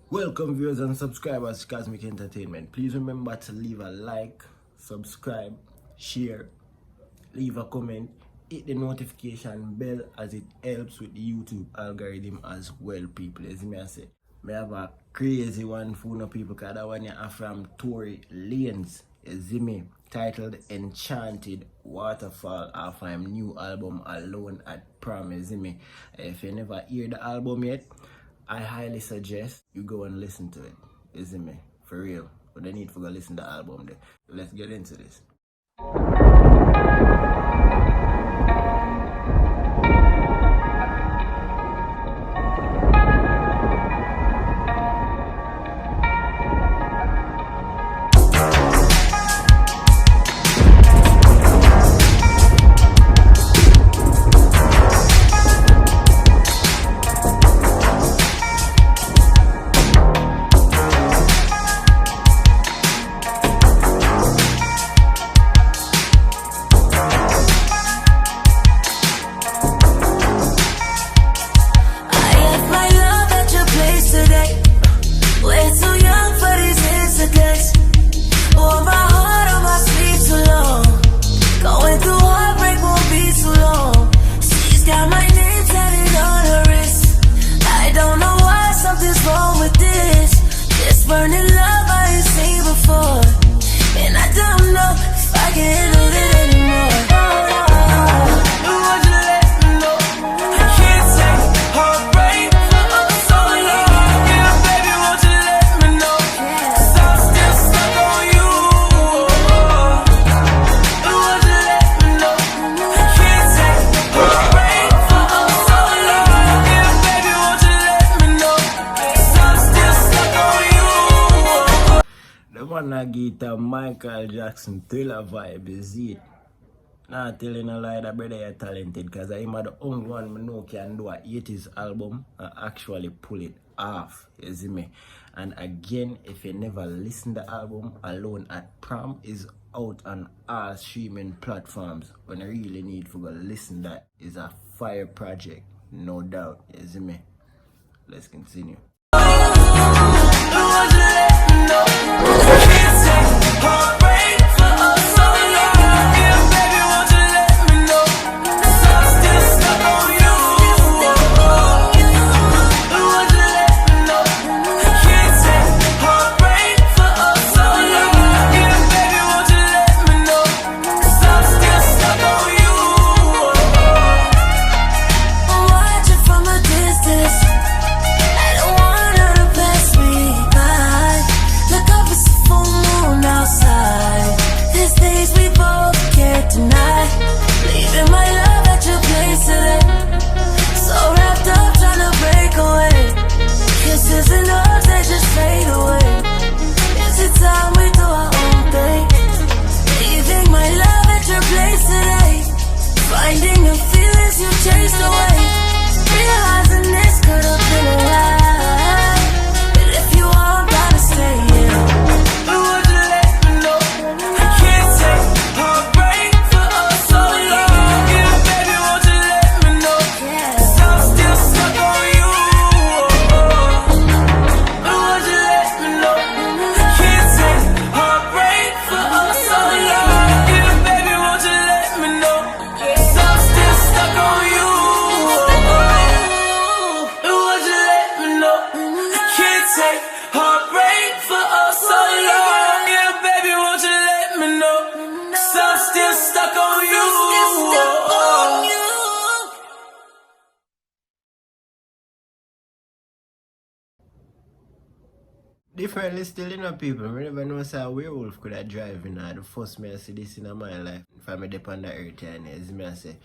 Welcome viewers and subscribers to Cosmic Entertainment. Please remember to leave a like, subscribe, share, leave a comment, hit the notification bell as it helps with the YouTube algorithm as well, people. As me I say, I have a crazy one for no people because that one is from Tory, Lanez, as me, titled Enchanted, Waterfall off my new album Alone at Prom. As me, if you never hear the album yet, I highly suggest you go and listen to it. Isn't me? For real. But they need to go listen to the album there. Let's get into this. Wanna get a Michael Jackson Thriller vibe, is it? Not telling a lie, that brother you're talented, because I'm the only one I know can do a 80s album and actually pull it off, you see me? And again, if you never listen to the album, Alone at Prom is out on all streaming platforms. When I really need to go listen, that is a fire project, no doubt, you see me? Let's continue. Differently still, you know, people. I never know say a werewolf could have drive in the first me I see this in my life. If I'm on the earth, as me I say.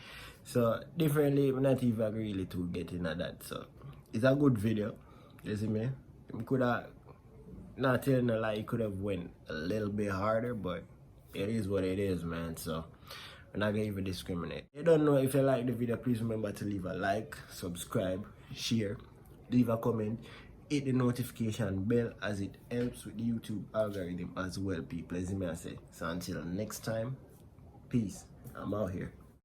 So differently, I'm not even really to get into that. So it's a good video. You see me? I could have not telling a lie, it could have went a little bit harder, but it is what it is, man. So we're not gonna even discriminate. You don't know if you like the video, please remember to leave a like, subscribe, share, leave a comment, hit the notification bell as it helps with the YouTube algorithm as well, people. As I say. So until next time, peace. I'm out here.